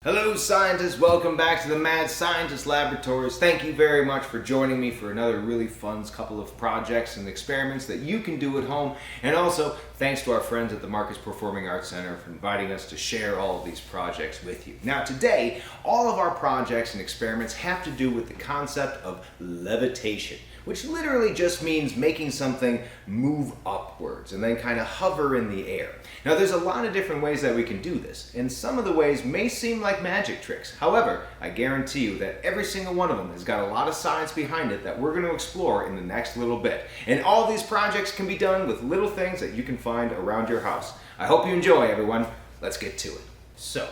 Hello scientists, welcome back to the Mad Scientist Laboratories. Thank you very much for joining me for another really fun couple of projects and experiments that you can do at home. And also, thanks to our friends at the Marcus Performing Arts Center for inviting us to share all of these projects with you. Now today, all of our projects and experiments have to do with the concept of levitation, which literally just means making something move upwards and then kind of hover in the air. Now there's a lot of different ways that we can do this, and some of the ways may seem like magic tricks. However, I guarantee you that every single one of them has got a lot of science behind it that we're going to explore in the next little bit. And all these projects can be done with little things that you can find around your house. I hope you enjoy, everyone. Let's get to it. So,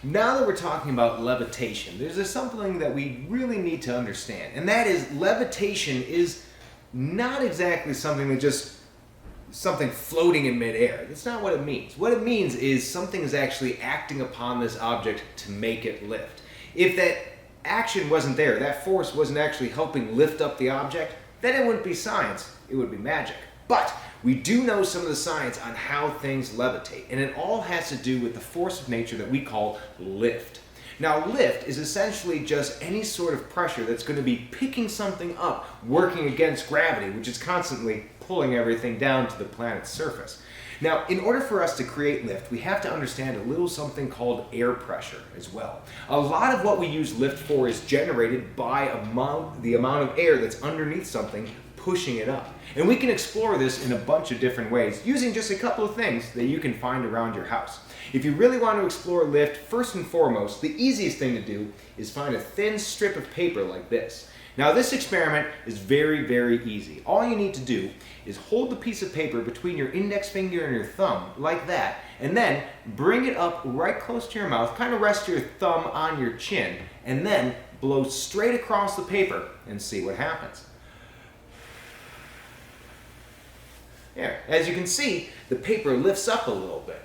now that we're talking about levitation, there's something that we really need to understand, and that is levitation is not exactly something that just something floating in midair. That's not what it means. What it means is something is actually acting upon this object to make it lift. If that action wasn't there, that force wasn't actually helping lift up the object, then it wouldn't be science, it would be magic. But we do know some of the science on how things levitate, and it all has to do with the force of nature that we call lift. Now, lift is essentially just any sort of pressure that's going to be picking something up, working against gravity, which is constantly pulling everything down to the planet's surface. Now, in order for us to create lift, we have to understand a little something called air pressure as well. A lot of what we use lift for is generated by the amount of air that's underneath something pushing it up. And we can explore this in a bunch of different ways using just a couple of things that you can find around your house. If you really want to explore lift, first and foremost, the easiest thing to do is find a thin strip of paper like this. Now this experiment is very, very easy. All you need to do is hold the piece of paper between your index finger and your thumb like that, and then bring it up right close to your mouth, kind of rest your thumb on your chin, and then blow straight across the paper and see what happens. There, as you can see, the paper lifts up a little bit.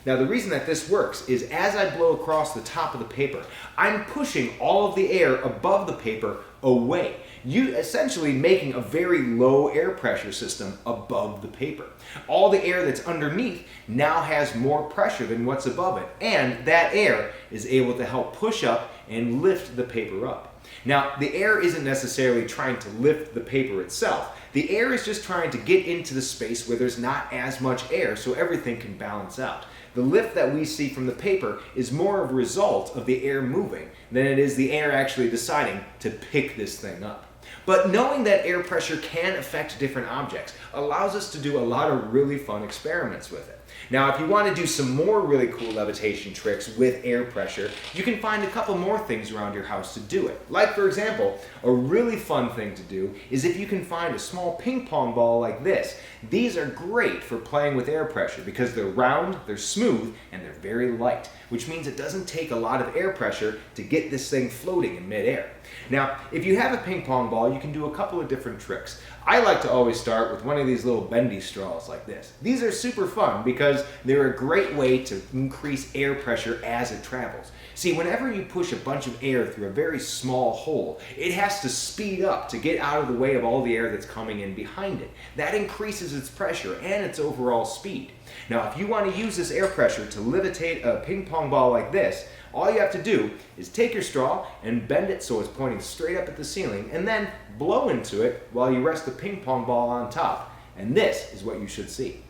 Now the reason that this works is as I blow across the top of the paper, I'm pushing all of the air above the paper away. You essentially making a very low air pressure system above the paper. All the air that's underneath now has more pressure than what's above it, and that air is able to help push up and lift the paper up. Now, the air isn't necessarily trying to lift the paper itself. The air is just trying to get into the space where there's not as much air so everything can balance out. The lift that we see from the paper is more of a result of the air moving than it is the air actually deciding to pick this thing up. But knowing that air pressure can affect different objects allows us to do a lot of really fun experiments with it. Now, if you want to do some more really cool levitation tricks with air pressure, you can find a couple more things around your house to do it. Like, for example, a really fun thing to do is if you can find a small ping pong ball like this. These are great for playing with air pressure because they're round, they're smooth, and they're very light, which means it doesn't take a lot of air pressure to get this thing floating in midair. Now, if you have a ping pong ball, you can do a couple of different tricks. I like to always start with one of these little bendy straws like this. These are super fun because they're a great way to increase air pressure as it travels. See, whenever you push a bunch of air through a very small hole, it has to speed up to get out of the way of all the air that's coming in behind it. That increases its pressure and its overall speed. Now, if you want to use this air pressure to levitate a ping pong ball like this, all you have to do is take your straw and bend it so it's pointing straight up at the ceiling, and then blow into it while you rest the ping pong ball on top. And this is what you should see.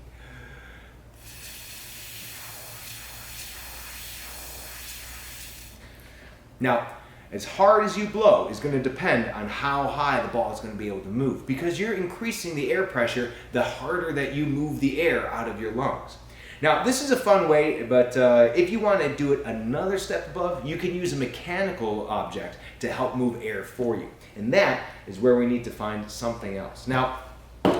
Now, as hard as you blow is going to depend on how high the ball is going to be able to move, because you're increasing the air pressure the harder that you move the air out of your lungs. Now, this is a fun way, but if you want to do it another step above, you can use a mechanical object to help move air for you. And that is where we need to find something else. Now,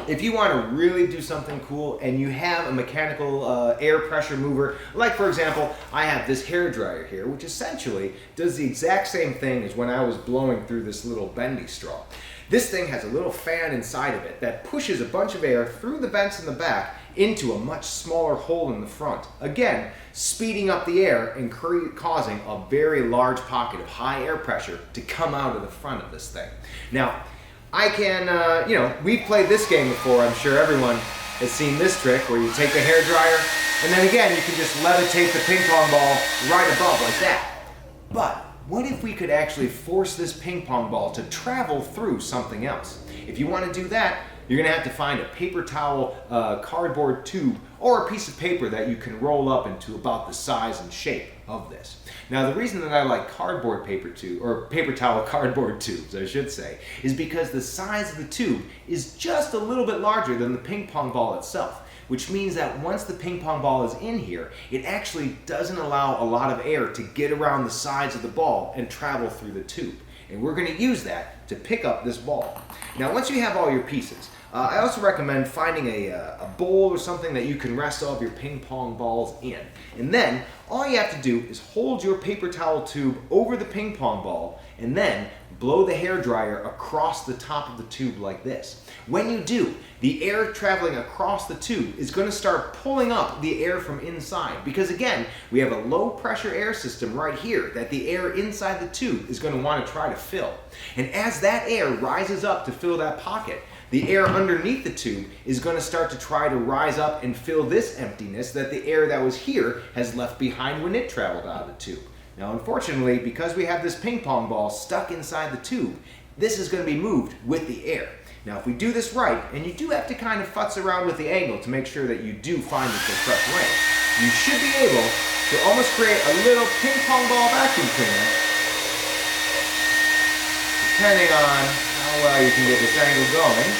if you want to really do something cool and you have a mechanical air pressure mover, like for example, I have this hair dryer here, which essentially does the exact same thing as when I was blowing through this little bendy straw. This thing has a little fan inside of it that pushes a bunch of air through the vents in the back into a much smaller hole in the front. Again, speeding up the air and causing a very large pocket of high air pressure to come out of the front of this thing. Now, I can, we've played this game before. I'm sure everyone has seen this trick where you take the hair dryer, And then again, you can just levitate the ping pong ball right above like that. But what if we could actually force this ping pong ball to travel through something else? If you want to do that, you're going to have to find a paper towel, cardboard tube, or a piece of paper that you can roll up into about the size and shape of this. Now, the reason that I like cardboard paper tube, or paper towel cardboard tubes, I should say, is because the size of the tube is just a little bit larger than the ping pong ball itself, which means that once the ping pong ball is in here, it actually doesn't allow a lot of air to get around the sides of the ball and travel through the tube. And we're going to use that to pick up this ball. Now, once you have all your pieces, I also recommend finding a bowl or something that you can rest all of your ping pong balls in. And then all you have to do is hold your paper towel tube over the ping pong ball and then blow the hairdryer across the top of the tube like this. When you do, the air traveling across the tube is going to start pulling up the air from inside, because again, we have a low pressure air system right here that the air inside the tube is going to want to try to fill. And as that air rises up to fill that pocket, the air underneath the tube is going to start to try to rise up and fill this emptiness that the air that was here has left behind when it traveled out of the tube. Now, unfortunately, because we have this ping pong ball stuck inside the tube, this is going to be moved with the air. Now, if we do this right, and you do have to kind of futz around with the angle to make sure that you do find the correct length, you should be able to almost create a little ping pong ball vacuum cleaner, depending on how well you can get this angle going.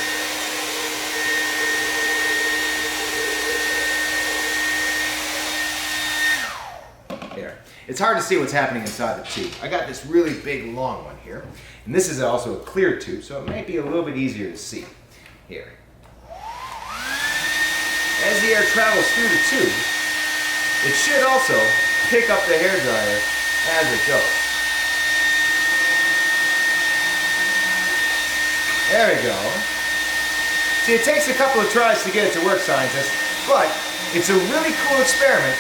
There. It's hard to see what's happening inside the tube. I got this really big long one here, and this is also a clear tube, so it might be a little bit easier to see. Here. As the air travels through the tube, it should also pick up the hairdryer as it goes. There we go. See, it takes a couple of tries to get it to work, scientists, but it's a really cool experiment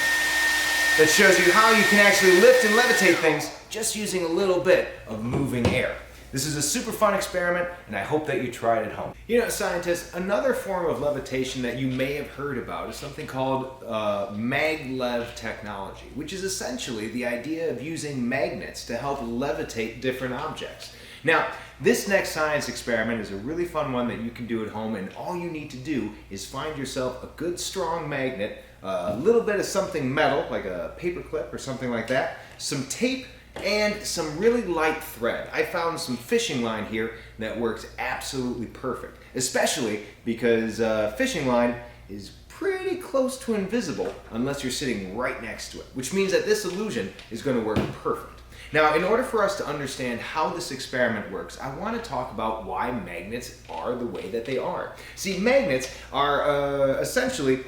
that shows you how you can actually lift and levitate things just using a little bit of moving air. This is a super fun experiment, and I hope that you try it at home. You know, scientists, another form of levitation that you may have heard about is something called maglev technology, which is essentially the idea of using magnets to help levitate different objects. Now, this next science experiment is a really fun one that you can do at home, and all you need to do is find yourself a good strong magnet, a little bit of something metal, like a paper clip or something like that, some tape, and some really light thread. I found some fishing line here that works absolutely perfect, especially because fishing line is pretty close to invisible unless you're sitting right next to it, which means that this illusion is going to work perfect. Now, in order for us to understand how this experiment works, I want to talk about why magnets are the way that they are. See, magnets are essentially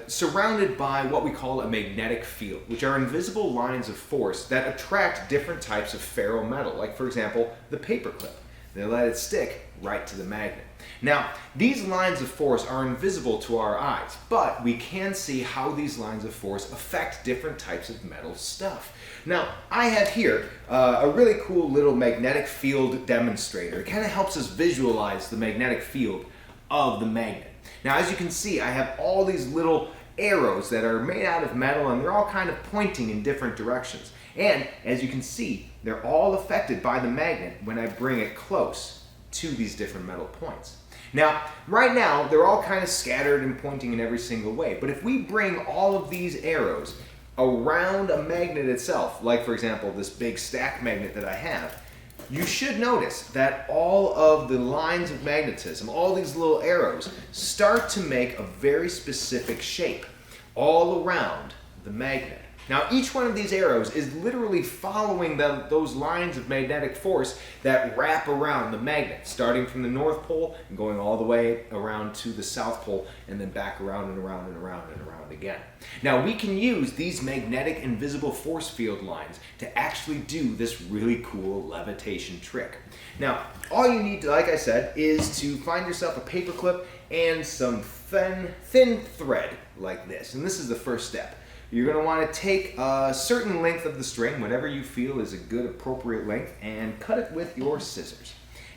surrounded by what we call a magnetic field, which are invisible lines of force that attract different types of ferrometal, like, for example, the paper clip. They let it stick right to the magnet. Now, these lines of force are invisible to our eyes, but we can see how these lines of force affect different types of metal stuff. Now, I have here a really cool little magnetic field demonstrator. It kind of helps us visualize the magnetic field of the magnet. Now, as you can see, I have all these little arrows that are made out of metal, and they're all kind of pointing in different directions. And as you can see, they're all affected by the magnet when I bring it close to these different metal points. Now, right now, they're all kind of scattered and pointing in every single way. But if we bring all of these arrows around a magnet itself, like, for example, this big stack magnet that I have, you should notice that all of the lines of magnetism, all these little arrows, start to make a very specific shape all around the magnet. Now, each one of these arrows is literally following those lines of magnetic force that wrap around the magnet, starting from the North Pole and going all the way around to the South Pole, and then back around and around and around and around again. Now, we can use these magnetic invisible force field lines to actually do this really cool levitation trick. Now, all you need to, like I said, is to find yourself a paper clip and some thin thread like this. And this is the first step. You're going to want to take a certain length of the string, whatever you feel is a good appropriate length, and cut it with your scissors.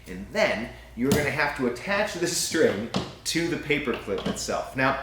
And then you're going to have to attach this string to the paper clip itself. Now,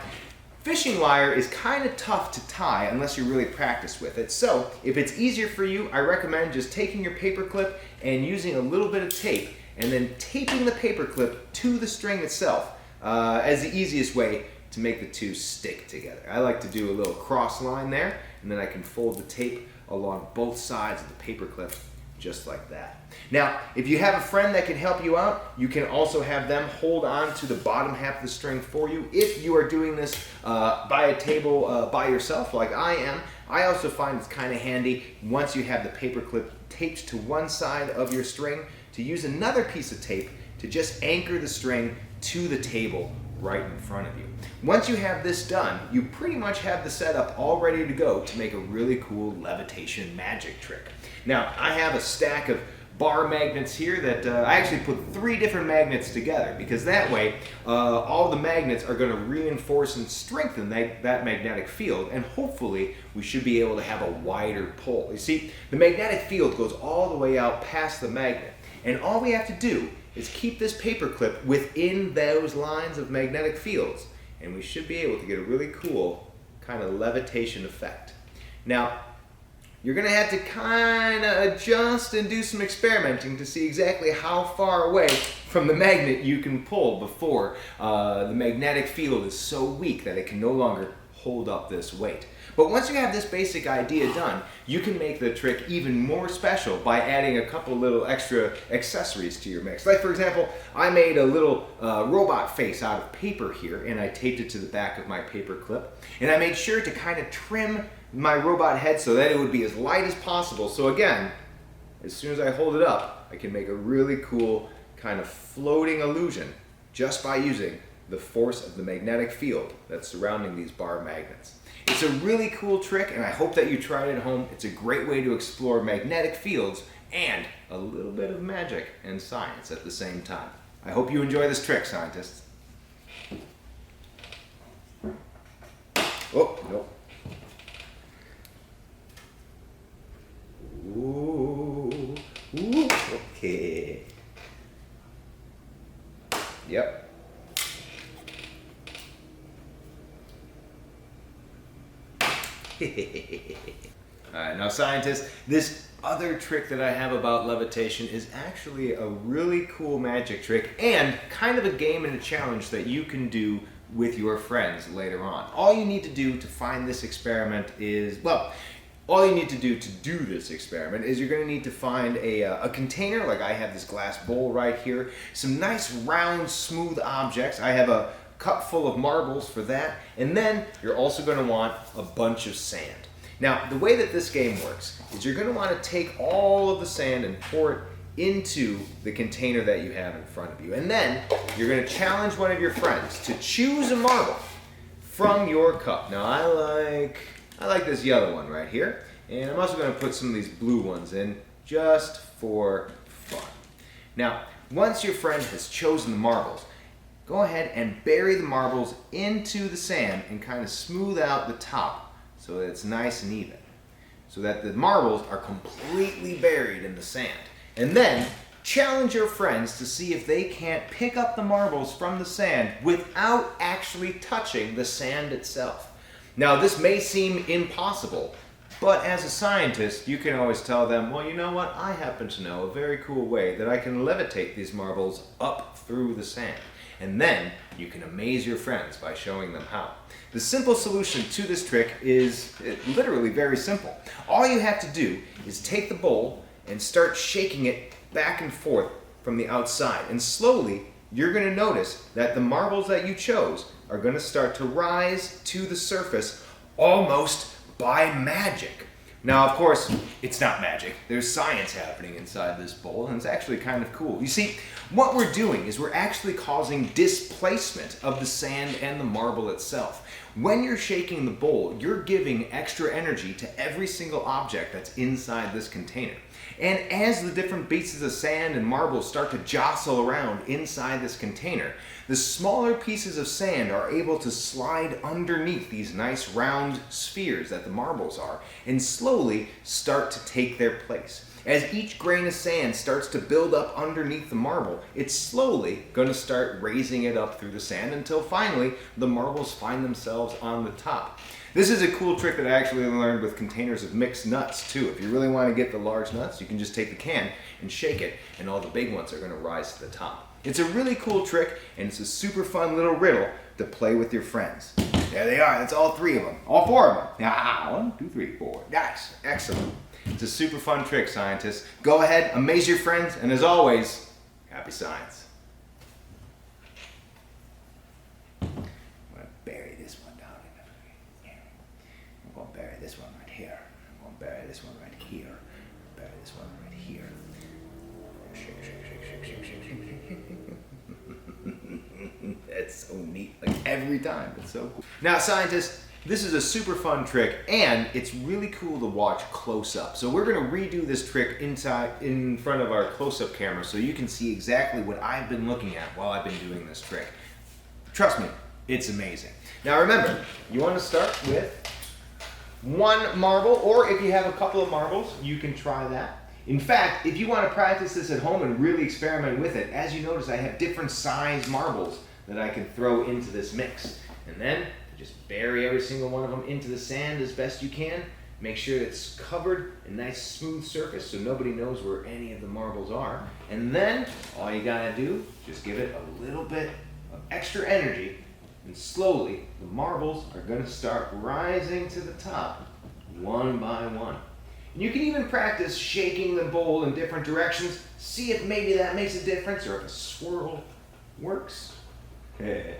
Fishing wire is kind of tough to tie unless you really practice with it. So if it's easier for you, I recommend just taking your paper clip and using a little bit of tape and then taping the paper clip to the string itself as the easiest way to make the two stick together. I like to do a little cross line there, and then I can fold the tape along both sides of the paper clip just like that. Now, if you have a friend that can help you out, you can also have them hold on to the bottom half of the string for you. If you are doing this by a table by yourself like I am, I also find it's kind of handy once you have the paper clip taped to one side of your string to use another piece of tape to just anchor the string to the table right in front of you. Once you have this done, you pretty much have the setup all ready to go to make a really cool levitation magic trick. Now, I have a stack of bar magnets here that I actually put 3 different magnets together, because that way all the magnets are going to reinforce and strengthen that magnetic field, and hopefully we should be able to have a wider pull. You see, the magnetic field goes all the way out past the magnet, and all we have to do is keep this paper clip within those lines of magnetic fields, and we should be able to get a really cool kind of levitation effect. Now, you're going to have to kind of adjust and do some experimenting to see exactly how far away from the magnet you can pull before the magnetic field is so weak that it can no longer hold up this weight. But once you have this basic idea done, you can make the trick even more special by adding a couple little extra accessories to your mix. Like, for example, I made a little robot face out of paper here, and I taped it to the back of my paper clip. And I made sure to kind of trim my robot head so that it would be as light as possible. So again, as soon as I hold it up, I can make a really cool kind of floating illusion just by using the force of the magnetic field that's surrounding these bar magnets. It's a really cool trick, and I hope that you try it at home. It's a great way to explore magnetic fields and a little bit of magic and science at the same time. I hope you enjoy this trick, scientists. Oh, nope. Ooh, okay. Yep. Alright, now scientists, this other trick that I have about levitation is actually a really cool magic trick and kind of a game and a challenge that you can do with your friends later on. All you need to do to find this experiment is, well, all you need to do this experiment is you're going to need to find a container, like I have this glass bowl right here, some nice round smooth objects. I have a cup full of marbles for that, and then you're also going to want a bunch of sand. Now, the way that this game works is you're going to want to take all of the sand and pour it into the container that you have in front of you, and then you're going to challenge one of your friends to choose a marble from your cup. Now, I like this yellow one right here, and I'm also going to put some of these blue ones in just for fun. Now, once your friend has chosen the marbles, go ahead and bury the marbles into the sand and kind of smooth out the top so that it's nice and even, so that the marbles are completely buried in the sand. And then challenge your friends to see if they can't pick up the marbles from the sand without actually touching the sand itself. Now, this may seem impossible, but as a scientist, you can always tell them, well, you know what? I happen to know a very cool way that I can levitate these marbles up through the sand. And then you can amaze your friends by showing them how. The simple solution to this trick is literally very simple. All you have to do is take the bowl and start shaking it back and forth from the outside. And slowly, you're going to notice that the marbles that you chose are going to start to rise to the surface almost by magic. Now, of course, it's not magic. There's science happening inside this bowl, and it's actually kind of cool. You see, what we're doing is we're actually causing displacement of the sand and the marble itself. When you're shaking the bowl, you're giving extra energy to every single object that's inside this container. And as the different pieces of sand and marble start to jostle around inside this container, the smaller pieces of sand are able to slide underneath these nice round spheres that the marbles are and slowly start to take their place. As each grain of sand starts to build up underneath the marble, it's slowly going to start raising it up through the sand until finally the marbles find themselves on the top. This is a cool trick that I actually learned with containers of mixed nuts too. If you really want to get the large nuts, you can just take the can and shake it, and all the big ones are going to rise to the top. It's a really cool trick, and it's a super fun little riddle to play with your friends. There they are. That's all 3 of them. All 4 of them. Ah, 1, 2, 3, 4. Nice. Excellent. It's a super fun trick, scientists. Go ahead, amaze your friends, and as always, happy science. I'm going to bury this one down in here. I'm going to bury this one right here. I'm going to bury this one right here. Bury this one right here. Shake, shake, shake, shake, shake, shake, shake, shake. That's so neat. Like every time. It's so cool. Now, scientists, this is a super fun trick, and it's really cool to watch close up. So we're going to redo this trick in front of our close-up camera so you can see exactly what I've been looking at while I've been doing this trick. Trust me, it's amazing. Now remember, you want to start with 1 marble, or if you have a couple of marbles, you can try that. In fact, if you want to practice this at home and really experiment with it, as you notice, I have different size marbles that I can throw into this mix. And then just bury every single one of them into the sand as best you can. Make sure it's covered, a nice smooth surface so nobody knows where any of the marbles are. And then all you gotta do, just give it a little bit of extra energy, and slowly the marbles are gonna start rising to the top, one by one. And you can even practice shaking the bowl in different directions, see if maybe that makes a difference or if a swirl works. The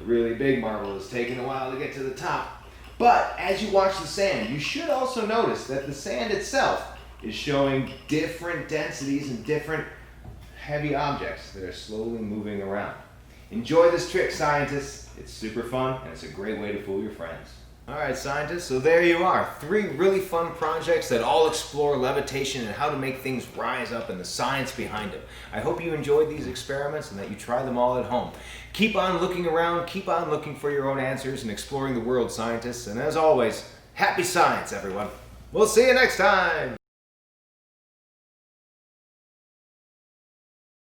really big marble is taking a while to get to the top. But as you watch the sand, you should also notice that the sand itself is showing different densities and different heavy objects that are slowly moving around. Enjoy this trick, scientists. It's super fun, and it's a great way to fool your friends. All right, scientists, so there you are. 3 really fun projects that all explore levitation and how to make things rise up and the science behind them. I hope you enjoyed these experiments and that you try them all at home. Keep on looking around, keep on looking for your own answers and exploring the world, scientists. And as always, happy science, everyone. We'll see you next time.